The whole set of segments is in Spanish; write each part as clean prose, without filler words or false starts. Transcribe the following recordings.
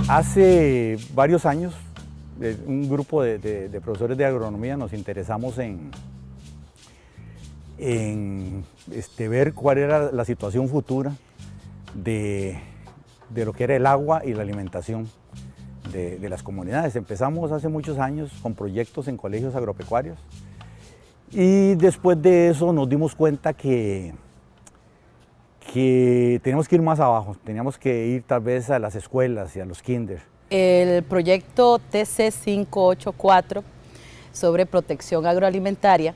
Hace varios años, un grupo de profesores de agronomía nos interesamos en ver cuál era la situación futura de lo que era el agua y la alimentación de las comunidades. Empezamos hace muchos años con proyectos en colegios agropecuarios y después de eso nos dimos cuenta que teníamos que ir más abajo, teníamos que ir tal vez a las escuelas y a los kinder. El proyecto TC584 sobre protección agroalimentaria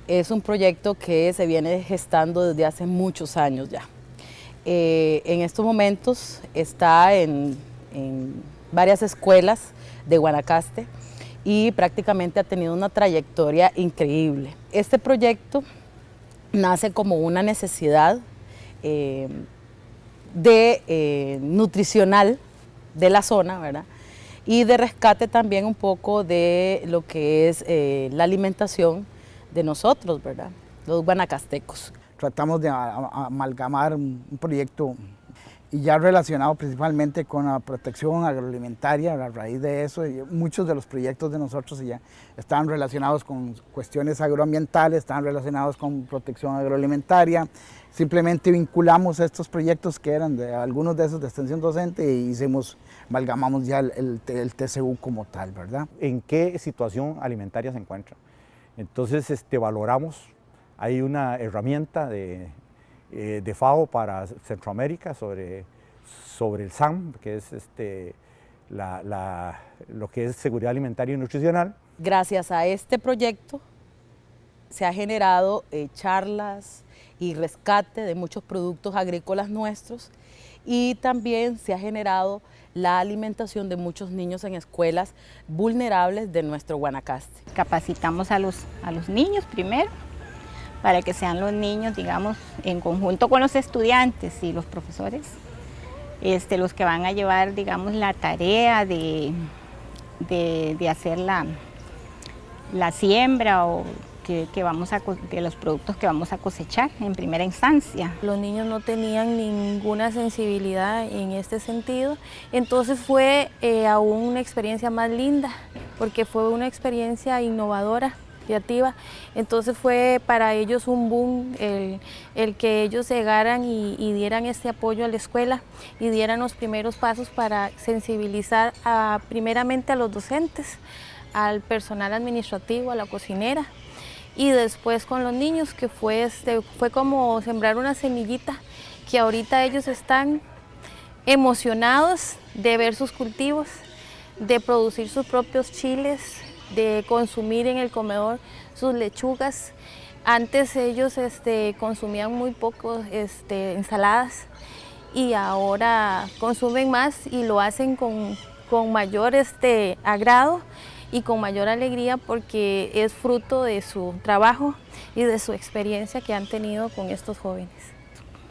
es un proyecto que se viene gestando desde hace muchos años ya. En estos momentos está en varias escuelas de Guanacaste y prácticamente ha tenido una trayectoria increíble. Este proyecto nace como una necesidad nutricional de la zona, ¿verdad? Y de rescate también un poco de lo que es la alimentación de nosotros, ¿verdad? Los guanacastecos. Tratamos de amalgamar un proyecto y ya relacionado principalmente con la protección agroalimentaria. A raíz de eso, muchos de los proyectos de nosotros ya están relacionados con cuestiones agroambientales, están relacionados con protección agroalimentaria. Simplemente vinculamos estos proyectos que eran de algunos de esos de extensión docente y amalgamamos ya el TCU como tal, ¿verdad? ¿En qué situación alimentaria se encuentra? Entonces valoramos, hay una herramienta de FAO para Centroamérica sobre el SAM, que es lo que es seguridad alimentaria y nutricional. Gracias a este proyecto se ha generado charlas y rescate de muchos productos agrícolas nuestros y también se ha generado la alimentación de muchos niños en escuelas vulnerables de nuestro Guanacaste. Capacitamos a los niños primero, para que sean los niños, digamos, en conjunto con los estudiantes y los profesores, los que van a llevar, digamos, la tarea de hacer la siembra o de los productos que vamos a cosechar en primera instancia. Los niños no tenían ninguna sensibilidad en este sentido, entonces fue aún una experiencia más linda, porque fue una experiencia innovadora, creativa, entonces fue para ellos un boom el que ellos llegaran y dieran este apoyo a la escuela y dieran los primeros pasos para sensibilizar primeramente a los docentes, al personal administrativo, a la cocinera y después con los niños, que fue como sembrar una semillita que ahorita ellos están emocionados de ver sus cultivos, de producir sus propios chiles, de consumir en el comedor sus lechugas. Antes ellos consumían muy poco ensaladas y ahora consumen más y lo hacen con mayor agrado y con mayor alegría porque es fruto de su trabajo y de su experiencia que han tenido con estos jóvenes.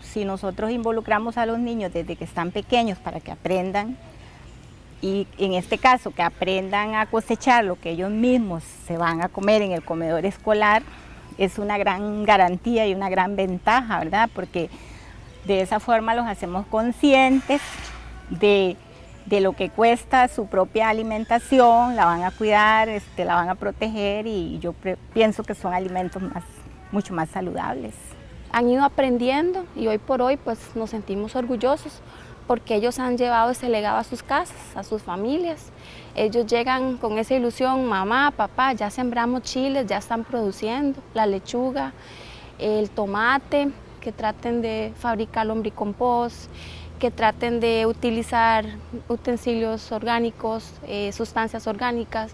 Si nosotros involucramos a los niños desde que están pequeños para que aprendan, y en este caso que aprendan a cosechar lo que ellos mismos se van a comer en el comedor escolar, es una gran garantía y una gran ventaja, ¿verdad? Porque de esa forma los hacemos conscientes de lo que cuesta su propia alimentación, la van a cuidar, la van a proteger y yo pienso que son alimentos mucho más saludables. Han ido aprendiendo y hoy por hoy pues nos sentimos orgullosos porque ellos han llevado ese legado a sus casas, a sus familias. Ellos llegan con esa ilusión, mamá, papá, ya sembramos chiles, ya están produciendo, la lechuga, el tomate, que traten de fabricar lombricompost, que traten de utilizar utensilios orgánicos, sustancias orgánicas,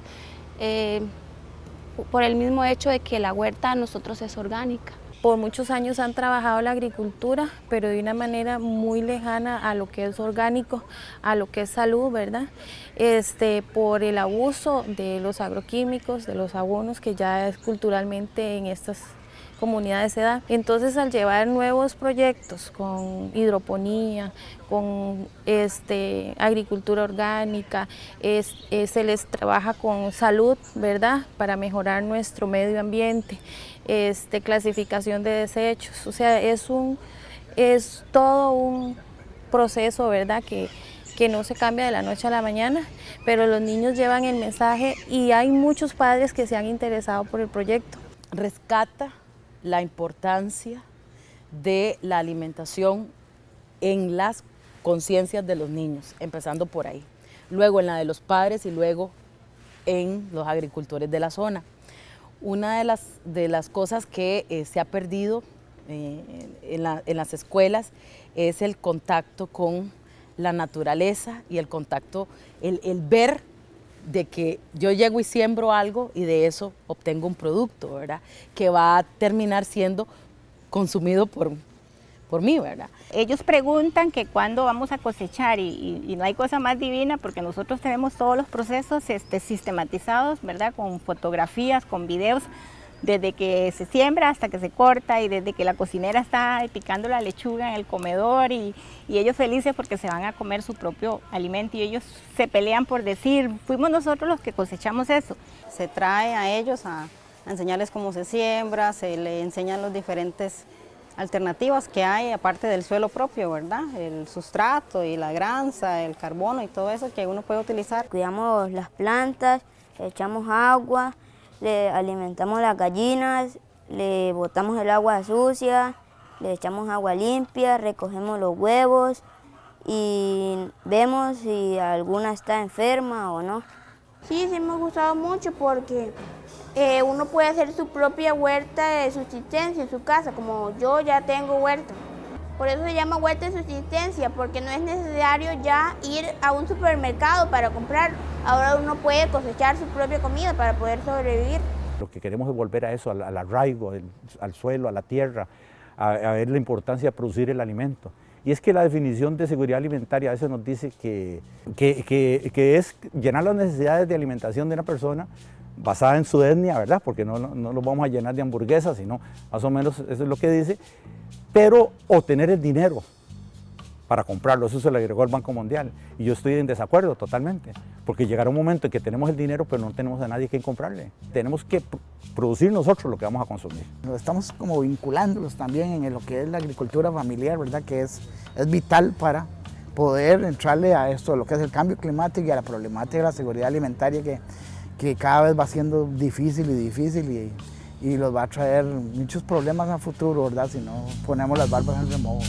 por el mismo hecho de que la huerta a nosotros es orgánica. por muchos años han trabajado la agricultura, pero de una manera muy lejana a lo que es orgánico, a lo que es salud, ¿verdad? Por el abuso de los agroquímicos, de los abonos que ya es culturalmente en estas comunidades se da. Entonces, al llevar nuevos proyectos con hidroponía, con agricultura orgánica, se les trabaja con salud, ¿verdad? Para mejorar nuestro medio ambiente, clasificación de desechos, o sea, es todo un proceso, ¿verdad? Que no se cambia de la noche a la mañana, pero los niños llevan el mensaje y hay muchos padres que se han interesado por el proyecto. Rescata la importancia de la alimentación en las conciencias de los niños, empezando por ahí, luego en la de los padres y luego en los agricultores de la zona. Una de las cosas que se ha perdido en las escuelas es el contacto con la naturaleza y el contacto, el ver de que yo llego y siembro algo y de eso obtengo un producto, ¿verdad? Que va a terminar siendo consumido por mí, ¿verdad? Ellos preguntan que cuándo vamos a cosechar y no hay cosa más divina porque nosotros tenemos todos los procesos sistematizados, ¿verdad? Con fotografías, con videos, desde que se siembra hasta que se corta y desde que la cocinera está picando la lechuga en el comedor y ellos felices porque se van a comer su propio alimento y ellos se pelean por decir, fuimos nosotros los que cosechamos eso. Se trae a ellos a enseñarles cómo se siembra, se les enseñan las diferentes alternativas que hay aparte del suelo propio, ¿verdad? El sustrato y la granza, el carbono y todo eso que uno puede utilizar. Cuidamos las plantas, le echamos agua, le alimentamos las gallinas, le botamos el agua sucia, le echamos agua limpia, recogemos los huevos y vemos si alguna está enferma o no. Sí, sí me ha gustado mucho porque uno puede hacer su propia huerta de subsistencia en su casa, como yo ya tengo huerta. Por eso se llama huerta de subsistencia, porque no es necesario ya ir a un supermercado para comprar. Ahora uno puede cosechar su propia comida para poder sobrevivir. Lo que queremos es volver a eso, al arraigo, al suelo, a la tierra, a ver la importancia de producir el alimento. Y es que la definición de seguridad alimentaria a veces nos dice que es llenar las necesidades de alimentación de una persona basada en su etnia, ¿verdad? Porque no lo vamos a llenar de hamburguesas, sino más o menos eso es lo que dice, pero obtener el dinero para comprarlo, eso se lo agregó el Banco Mundial. Y yo estoy en desacuerdo totalmente, porque llegará un momento en que tenemos el dinero, pero no tenemos a nadie que comprarle. Tenemos que producir nosotros lo que vamos a consumir. Estamos como vinculándolos también en lo que es la agricultura familiar, ¿verdad? Que es vital para poder entrarle a esto, a lo que es el cambio climático y a la problemática de la seguridad alimentaria que cada vez va siendo difícil y los va a traer muchos problemas a futuro, ¿verdad? Si no ponemos las barbas en remojo.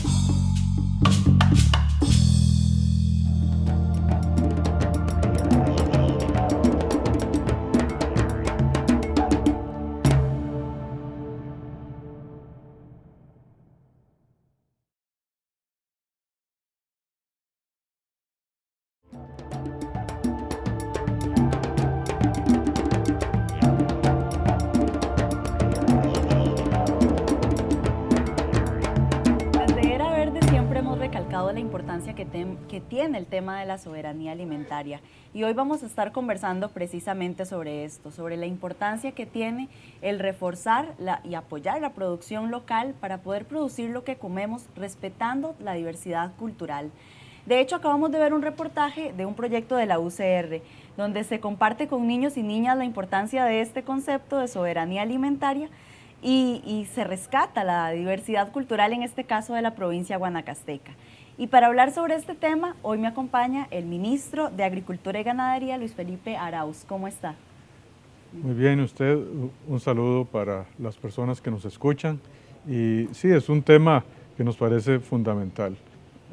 La importancia que tiene el tema de la soberanía alimentaria y hoy vamos a estar conversando precisamente sobre esto, sobre la importancia que tiene el reforzar y apoyar la producción local para poder producir lo que comemos respetando la diversidad cultural. De hecho, acabamos de ver un reportaje de un proyecto de la UCR donde se comparte con niños y niñas la importancia de este concepto de soberanía alimentaria y se rescata la diversidad cultural, en este caso de la provincia guanacasteca. Y para hablar sobre este tema, hoy me acompaña el ministro de Agricultura y Ganadería, Luis Felipe Arauz. ¿Cómo está? Muy bien, usted. Un saludo para las personas que nos escuchan. Y sí, es un tema que nos parece fundamental.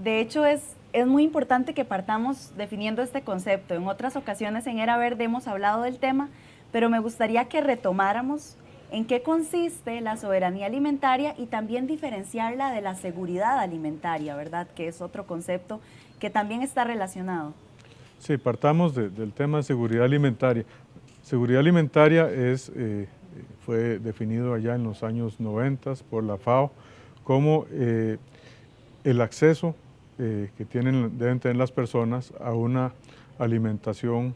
De hecho, es muy importante que partamos definiendo este concepto. En otras ocasiones en Era Verde hemos hablado del tema, pero me gustaría que retomáramos en qué consiste la soberanía alimentaria y también diferenciarla de la seguridad alimentaria, ¿verdad? Que es otro concepto que también está relacionado. Sí, partamos del tema de seguridad alimentaria. Seguridad alimentaria es fue definido allá en los años 90 por la FAO como el acceso que deben tener las personas a una alimentación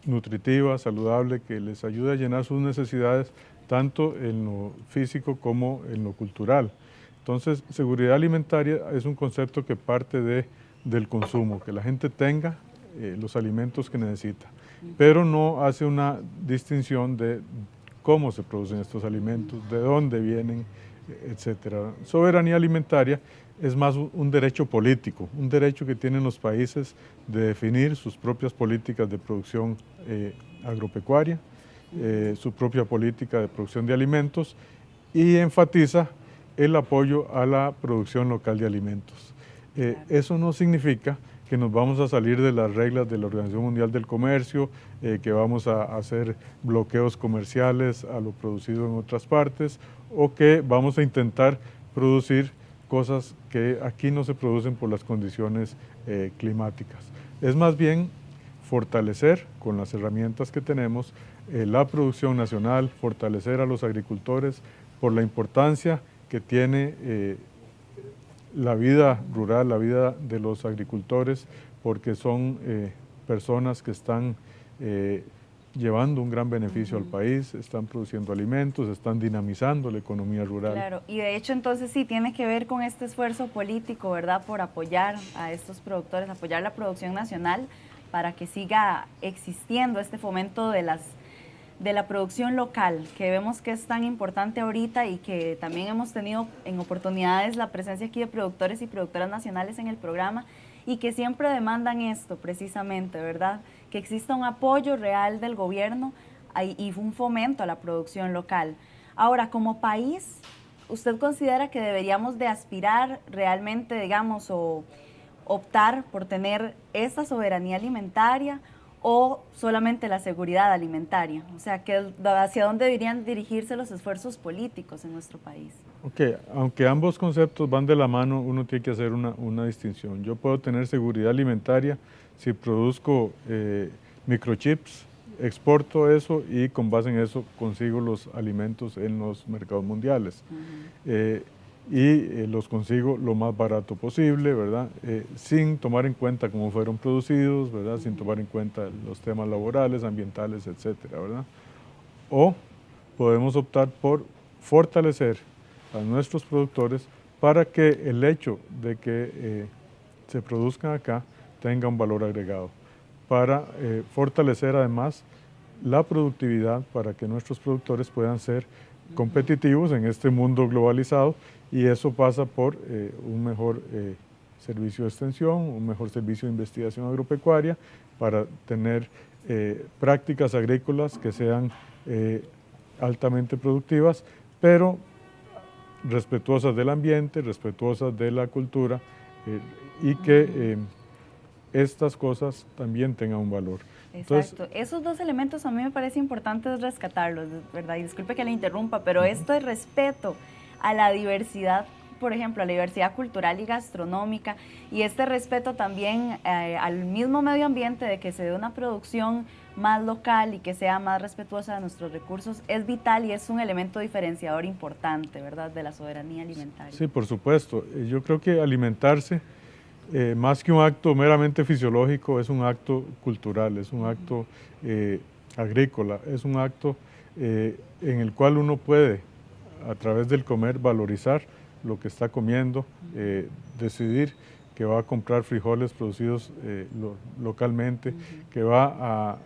nutritiva, saludable, que les ayude a llenar sus necesidades tanto en lo físico como en lo cultural. Entonces, seguridad alimentaria es un concepto que parte del consumo, que la gente tenga los alimentos que necesita, pero no hace una distinción de cómo se producen estos alimentos, de dónde vienen, etcétera. Soberanía alimentaria es más un derecho político, un derecho que tienen los países de definir sus propias políticas de producción agropecuaria, su propia política de producción de alimentos, y enfatiza el apoyo a la producción local de alimentos. Eso no significa que nos vamos a salir de las reglas de la Organización Mundial del Comercio, que vamos a hacer bloqueos comerciales a lo producido en otras partes, o que vamos a intentar producir cosas que aquí no se producen por las condiciones climáticas. Es más bien fortalecer con las herramientas que tenemos la producción nacional, fortalecer a los agricultores por la importancia que tiene la vida rural, la vida de los agricultores, porque son personas que están llevando un gran beneficio al país, están produciendo alimentos, están dinamizando la economía rural. Claro, y de hecho entonces sí tiene que ver con este esfuerzo político, ¿verdad?, por apoyar a estos productores, apoyar la producción nacional para que siga existiendo este fomento de la producción local, que vemos que es tan importante ahorita y que también hemos tenido en oportunidades la presencia aquí de productores y productoras nacionales en el programa y que siempre demandan esto precisamente, ¿verdad?, que exista un apoyo real del gobierno y un fomento a la producción local. Ahora, como país, ¿usted considera que deberíamos de aspirar realmente, digamos, o optar por tener esta soberanía alimentaria o solamente la seguridad alimentaria? O sea, ¿hacia dónde deberían dirigirse los esfuerzos políticos en nuestro país? Ok, aunque ambos conceptos van de la mano, uno tiene que hacer una distinción. Yo puedo tener seguridad alimentaria si produzco microchips, exporto eso y con base en eso consigo los alimentos en los mercados mundiales. Los consigo lo más barato posible, ¿verdad? Sin tomar en cuenta cómo fueron producidos, ¿verdad? Sin tomar en cuenta los temas laborales, ambientales, etcétera, ¿verdad? O podemos optar por fortalecer a nuestros productores para que el hecho de que se produzcan acá tenga un valor agregado, para fortalecer además la productividad, para que nuestros productores puedan ser competitivos en este mundo globalizado, y eso pasa por un mejor servicio de extensión, un mejor servicio de investigación agropecuaria, para tener prácticas agrícolas que sean altamente productivas, pero respetuosas del ambiente, respetuosas de la cultura, y que estas cosas también tengan un valor. Exacto. Esos dos elementos a mí me parece importante rescatarlos, ¿verdad? Y disculpe que le interrumpa, pero esto es respeto a la diversidad, por ejemplo, a la diversidad cultural y gastronómica, y este respeto también al mismo medio ambiente, de que se dé una producción más local y que sea más respetuosa de nuestros recursos, es vital y es un elemento diferenciador importante, ¿verdad?, de la soberanía alimentaria. Sí, por supuesto. Yo creo que alimentarse, más que un acto meramente fisiológico, es un acto cultural, es un acto agrícola, es un acto en el cual uno puede, a través del comer, valorizar lo que está comiendo, decidir que va a comprar frijoles producidos localmente, que va a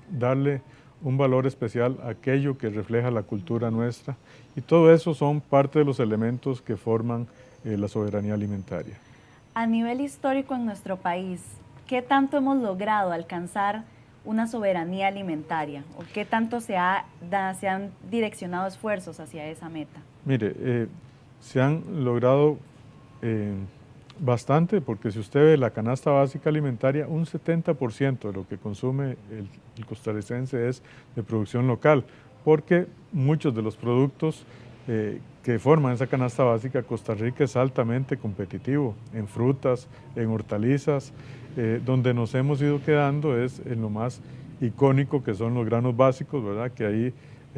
darle un valor especial a aquello que refleja la cultura nuestra, y todo eso son parte de los elementos que forman la soberanía alimentaria. A nivel histórico en nuestro país, ¿qué tanto hemos logrado alcanzar una soberanía alimentaria? ¿O qué tanto se han direccionado esfuerzos hacia esa meta? Mire, se han logrado bastante, porque si usted ve la canasta básica alimentaria, un 70% de lo que consume el costarricense es de producción local, porque muchos de los productos que forman esa canasta básica, Costa Rica es altamente competitivo en frutas, en hortalizas. Donde nos hemos ido quedando es en lo más icónico, que son los granos básicos, ¿verdad? Que ahí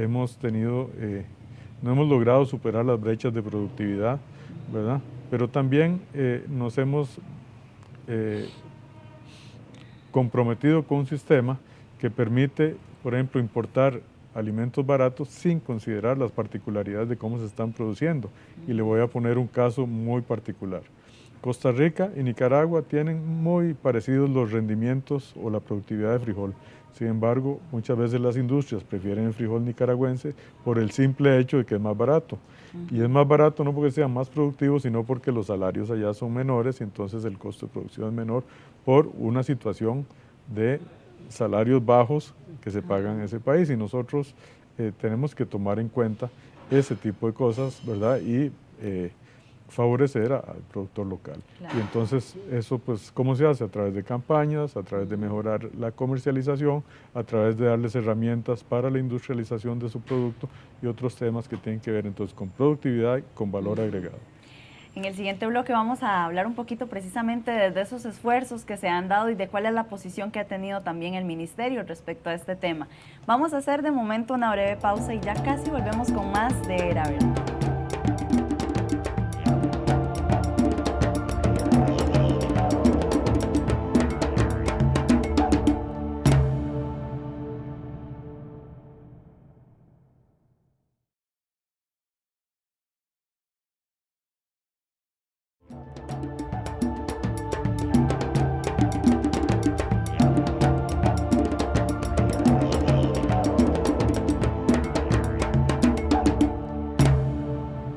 no hemos logrado superar las brechas de productividad, ¿verdad? Pero también nos hemos comprometido con un sistema que permite, por ejemplo, importar alimentos baratos sin considerar las particularidades de cómo se están produciendo. Y le voy a poner un caso muy particular. Costa Rica y Nicaragua tienen muy parecidos los rendimientos o la productividad de frijol. Sin embargo, muchas veces las industrias prefieren el frijol nicaragüense por el simple hecho de que es más barato. Y es más barato no porque sea más productivo, sino porque los salarios allá son menores y entonces el costo de producción es menor por una situación de salarios bajos que se pagan en ese país. Y nosotros tenemos que tomar en cuenta ese tipo de cosas, ¿verdad? Y favorecer al productor local. Claro. Y entonces eso, pues, ¿cómo se hace? A través de campañas, a través de mejorar la comercialización, a través de darles herramientas para la industrialización de su producto y otros temas que tienen que ver entonces con productividad y con valor agregado. En el siguiente bloque vamos a hablar un poquito precisamente de esos esfuerzos que se han dado y de cuál es la posición que ha tenido también el Ministerio respecto a este tema. Vamos a hacer de momento una breve pausa y ya casi volvemos con más de Era Verde.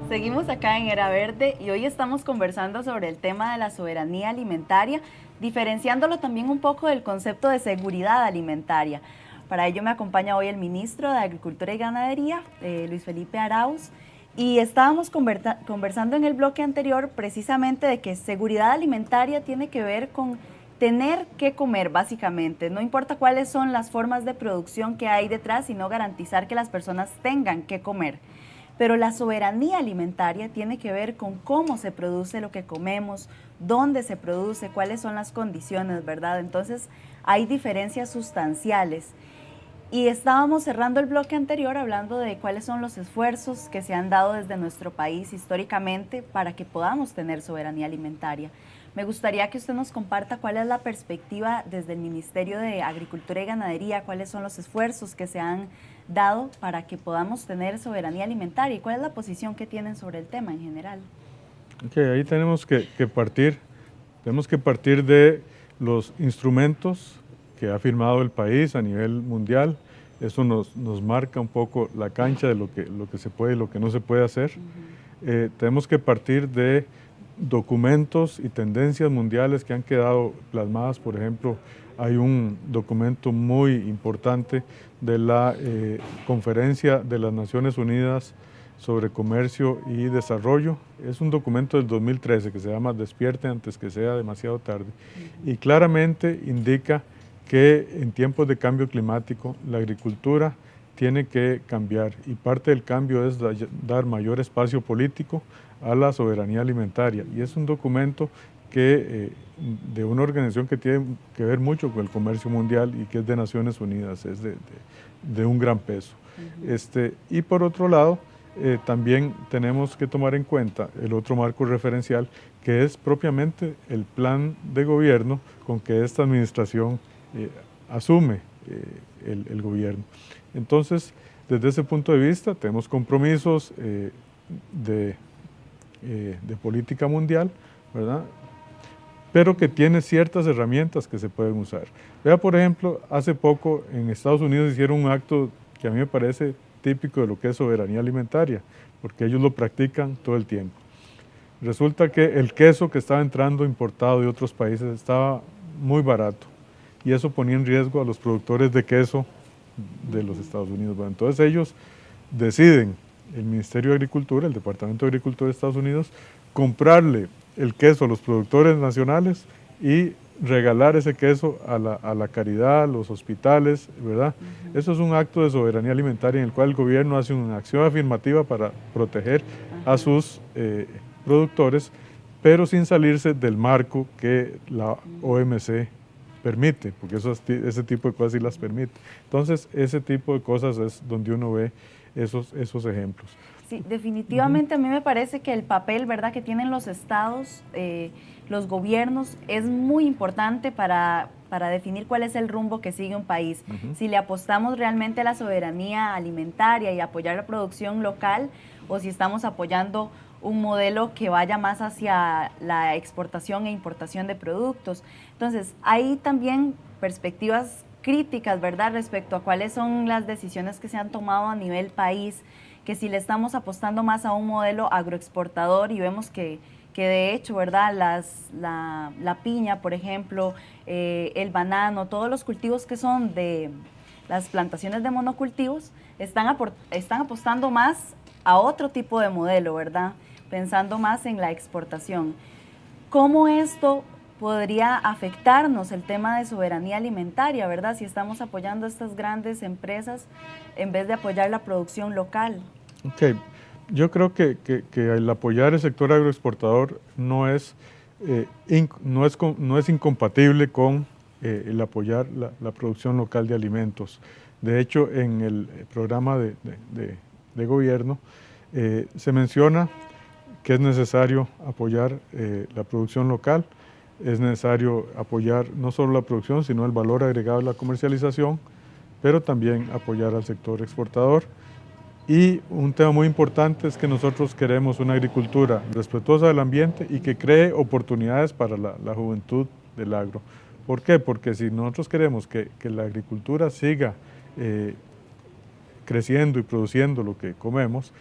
Seguimos acá en Era Verde y hoy estamos conversando sobre el tema de la soberanía alimentaria, diferenciándolo también un poco del concepto de seguridad alimentaria. Para ello me acompaña hoy el ministro de Agricultura y Ganadería, Luis Felipe Arauz, y estábamos conversando en el bloque anterior precisamente de que seguridad alimentaria tiene que ver con tener que comer, básicamente. No importa cuáles son las formas de producción que hay detrás, sino garantizar que las personas tengan que comer. Pero la soberanía alimentaria tiene que ver con cómo se produce lo que comemos, dónde se produce, cuáles son las condiciones, ¿verdad? Entonces, hay diferencias sustanciales. Y estábamos cerrando el bloque anterior hablando de cuáles son los esfuerzos que se han dado desde nuestro país históricamente para que podamos tener soberanía alimentaria. Me gustaría que usted nos comparta cuál es la perspectiva desde el Ministerio de Agricultura y Ganadería, cuáles son los esfuerzos que se han dado para que podamos tener soberanía alimentaria y cuál es la posición que tienen sobre el tema en general. Okay, ahí tenemos que partir de los instrumentos que ha firmado el país a nivel mundial. Eso nos marca un poco la cancha de lo que se puede y lo que no se puede hacer. Tenemos que partir de documentos y tendencias mundiales que han quedado plasmadas. Por ejemplo, hay un documento muy importante de la Conferencia de las Naciones Unidas sobre Comercio y Desarrollo. Es un documento del 2013 que se llama Despierte antes que sea demasiado tarde. Y claramente indica que en tiempos de cambio climático la agricultura tiene que cambiar y parte del cambio es dar mayor espacio político a la soberanía alimentaria. Y es un documento que de una organización que tiene que ver mucho con el comercio mundial y que es de Naciones Unidas, es de un gran peso. Y por otro lado, también tenemos que tomar en cuenta el otro marco referencial, que es propiamente el plan de gobierno con que esta administración asume el gobierno. Entonces, desde ese punto de vista, tenemos compromisos de política mundial, ¿verdad? Pero que tiene ciertas herramientas que se pueden usar. Vea, por ejemplo, hace poco en Estados Unidos hicieron un acto que a mí me parece típico de lo que es soberanía alimentaria, porque ellos lo practican todo el tiempo. Resulta que el queso que estaba entrando importado de otros países estaba muy barato y eso ponía en riesgo a los productores de queso de los Estados Unidos. Bueno, entonces ellos deciden, el Ministerio de Agricultura, el Departamento de Agricultura de Estados Unidos, comprarle el queso a los productores nacionales y regalar ese queso a la caridad, a los hospitales, ¿verdad? Eso es un acto de soberanía alimentaria en el cual el gobierno hace una acción afirmativa para proteger a sus productores, pero sin salirse del marco que la OMC permite, porque ese tipo de cosas sí las permite. Entonces, ese tipo de cosas es donde uno ve esos ejemplos. Sí, definitivamente a mí me parece que el papel, ¿verdad?, que tienen los estados, los gobiernos, es muy importante para definir cuál es el rumbo que sigue un país. Si le apostamos realmente a la soberanía alimentaria y apoyar la producción local, o si estamos apoyando un modelo que vaya más hacia la exportación e importación de productos. Entonces, hay también perspectivas críticas, ¿verdad?, respecto a cuáles son las decisiones que se han tomado a nivel país, que si le estamos apostando más a un modelo agroexportador y vemos que de hecho, ¿verdad?, la piña, por ejemplo, el banano, todos los cultivos que son de las plantaciones de monocultivos, están apostando más a otro tipo de modelo, ¿verdad?, pensando más en la exportación. ¿Cómo esto podría afectarnos el tema de soberanía alimentaria, ¿verdad?, si estamos apoyando a estas grandes empresas en vez de apoyar la producción local? Ok, yo creo que el apoyar el sector agroexportador no es incompatible con el apoyar la producción local de alimentos. De hecho, en el programa de gobierno se menciona que es necesario apoyar la producción local, es necesario apoyar no solo la producción, sino el valor agregado de la comercialización, pero también apoyar al sector exportador. Y un tema muy importante es que nosotros queremos una agricultura respetuosa del ambiente y que cree oportunidades para la juventud del agro. ¿Por qué? Porque si nosotros queremos que la agricultura siga creciendo y produciendo lo que comemos,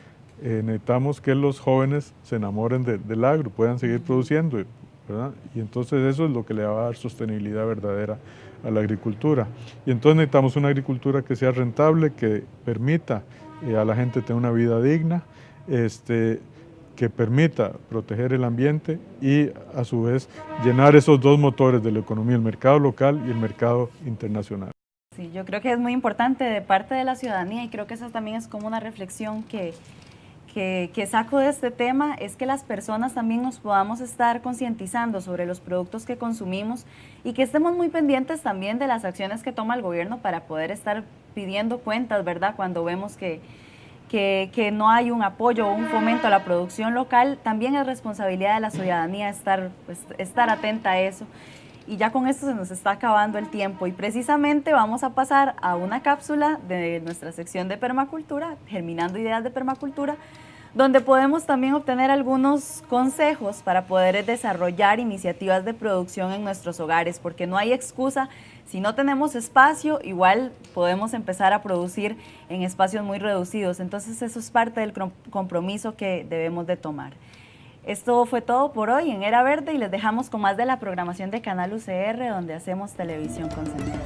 necesitamos que los jóvenes se enamoren del agro, puedan seguir produciendo, ¿verdad? Y entonces eso es lo que le va a dar sostenibilidad verdadera a la agricultura. Y entonces necesitamos una agricultura que sea rentable, que permita a la gente tener una vida digna, que permita proteger el ambiente y a su vez llenar esos dos motores de la economía, el mercado local y el mercado internacional. Sí, yo creo que es muy importante de parte de la ciudadanía y creo que esa también es como una reflexión que saco de este tema, es que las personas también nos podamos estar concientizando sobre los productos que consumimos y que estemos muy pendientes también de las acciones que toma el gobierno para poder estar pidiendo cuentas, ¿verdad? Cuando vemos que no hay un apoyo o un fomento a la producción local, también es responsabilidad de la ciudadanía estar atenta a eso. Y ya con esto se nos está acabando el tiempo y precisamente vamos a pasar a una cápsula de nuestra sección de permacultura, Germinando Ideas de Permacultura, donde podemos también obtener algunos consejos para poder desarrollar iniciativas de producción en nuestros hogares, porque no hay excusa, si no tenemos espacio, igual podemos empezar a producir en espacios muy reducidos, entonces eso es parte del compromiso que debemos de tomar. Esto fue todo por hoy en Era Verde y les dejamos con más de la programación de Canal UCR, donde hacemos televisión con sentido.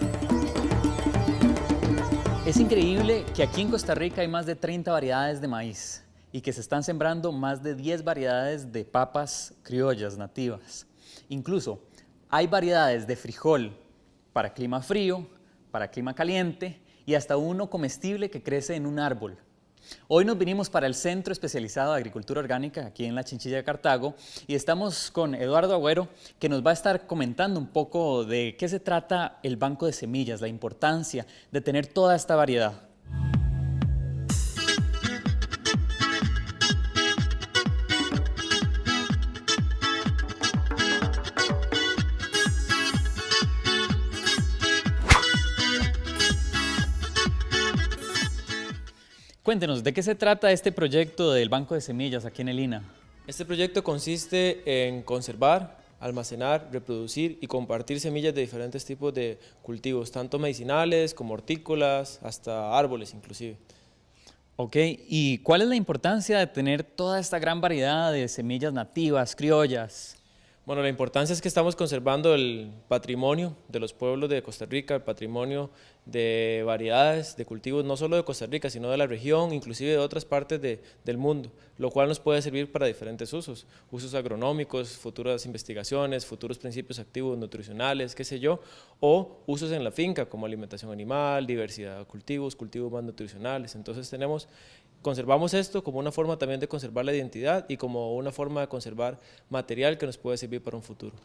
Es increíble que aquí en Costa Rica hay más de 30 variedades de maíz y que se están sembrando más de 10 variedades de papas criollas nativas. Incluso hay variedades de frijol para clima frío, para clima caliente y hasta uno comestible que crece en un árbol. Hoy nos vinimos para el Centro Especializado de Agricultura Orgánica, aquí en la Chinchilla de Cartago, y estamos con Eduardo Agüero, que nos va a estar comentando un poco de qué se trata el Banco de Semillas, la importancia de tener toda esta variedad. Cuéntenos, ¿de qué se trata este proyecto del Banco de Semillas aquí en el INA? Este proyecto consiste en conservar, almacenar, reproducir y compartir semillas de diferentes tipos de cultivos, tanto medicinales como hortícolas, hasta árboles inclusive. Ok, ¿y cuál es la importancia de tener toda esta gran variedad de semillas nativas, criollas? Bueno, la importancia es que estamos conservando el patrimonio de los pueblos de Costa Rica, el patrimonio de variedades, de cultivos, no solo de Costa Rica, sino de la región, inclusive de otras partes del mundo, lo cual nos puede servir para diferentes usos, usos agronómicos, futuras investigaciones, futuros principios activos nutricionales, qué sé yo, o usos en la finca como alimentación animal, diversidad de cultivos, cultivos más nutricionales. Entonces conservamos esto como una forma también de conservar la identidad y como una forma de conservar material que nos puede servir para un futuro.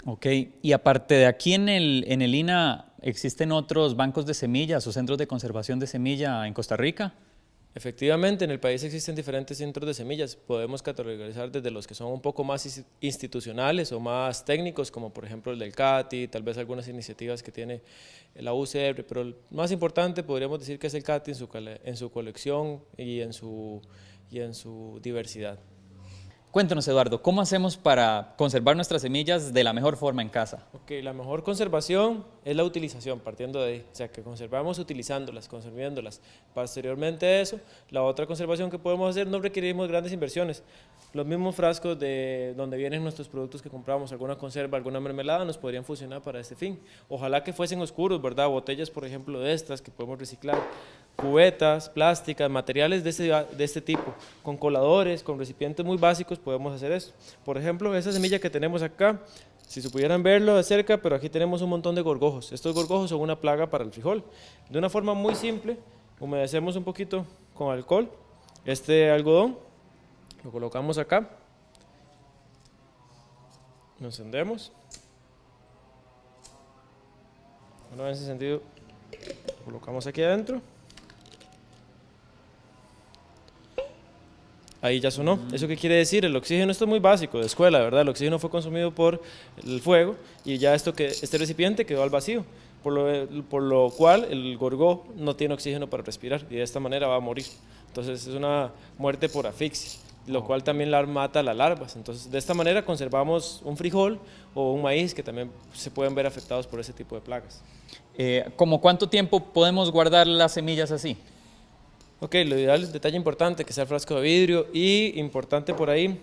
Ok, y aparte de aquí en el INA, ¿existen otros bancos de semillas o centros de conservación de semilla en Costa Rica? Efectivamente, en el país existen diferentes centros de semillas. Podemos categorizar desde los que son un poco más institucionales o más técnicos, como por ejemplo el del CATI, tal vez algunas iniciativas que tiene la UCR, pero el más importante podríamos decir que es el CATI en su colección y en su diversidad. Cuéntanos, Eduardo, ¿cómo hacemos para conservar nuestras semillas de la mejor forma en casa? Ok, la mejor conservación es la utilización, partiendo de ahí, o sea, que conservamos utilizándolas, conservándolas. Posteriormente a eso, la otra conservación que podemos hacer no requerimos grandes inversiones. Los mismos frascos de donde vienen nuestros productos que compramos, alguna conserva, alguna mermelada, nos podrían funcionar para este fin. Ojalá que fuesen oscuros, ¿verdad? Botellas, por ejemplo, de estas que podemos reciclar, cubetas, plásticas, materiales de este tipo, con coladores, con recipientes muy básicos podemos hacer eso. Por ejemplo, esa semilla que tenemos acá, si se pudieran verlo de cerca, pero aquí tenemos un montón de gorgojos. Estos gorgojos son una plaga para el frijol. De una forma muy simple, humedecemos un poquito con alcohol este algodón, lo colocamos acá, lo encendemos. Una vez encendido, lo colocamos aquí adentro. Ahí ya sonó. ¿Eso qué quiere decir? El oxígeno, esto es muy básico de escuela, ¿verdad? El oxígeno fue consumido por el fuego y ya este recipiente quedó al vacío, por lo cual el gorgojo no tiene oxígeno para respirar y de esta manera va a morir. Entonces es una muerte por asfixia, lo cual también mata a las larvas. Entonces de esta manera conservamos un frijol o un maíz que también se pueden ver afectados por ese tipo de plagas. ¿Cómo cuánto tiempo podemos guardar las semillas así? Ok, lo ideal, detalle importante, que sea el frasco de vidrio y importante por ahí,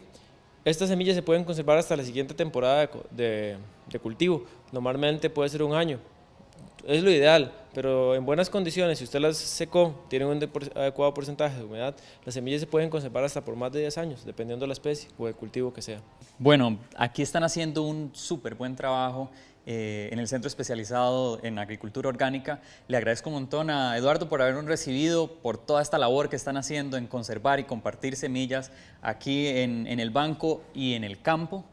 estas semillas se pueden conservar hasta la siguiente temporada de cultivo, normalmente puede ser un año, es lo ideal, pero en buenas condiciones, si usted las secó, tiene un adecuado porcentaje de humedad, las semillas se pueden conservar hasta por más de 10 años, dependiendo de la especie o del cultivo que sea. Bueno, aquí están haciendo un súper buen trabajo en el Centro Especializado en Agricultura Orgánica. Le agradezco un montón a Eduardo por habernos recibido, por toda esta labor que están haciendo en conservar y compartir semillas aquí en el banco y en el campo.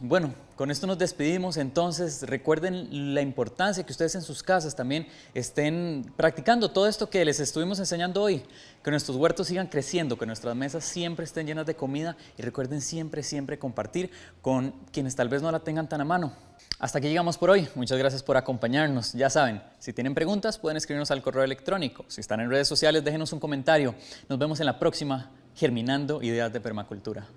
Bueno, con esto nos despedimos. Entonces recuerden la importancia que ustedes en sus casas también estén practicando todo esto que les estuvimos enseñando hoy, que nuestros huertos sigan creciendo, que nuestras mesas siempre estén llenas de comida y recuerden siempre compartir con quienes tal vez no la tengan tan a mano. Hasta aquí llegamos por hoy. Muchas gracias por acompañarnos. Ya saben, si tienen preguntas pueden escribirnos al correo electrónico. Si están en redes sociales déjenos un comentario. Nos vemos en la próxima Germinando Ideas de Permacultura.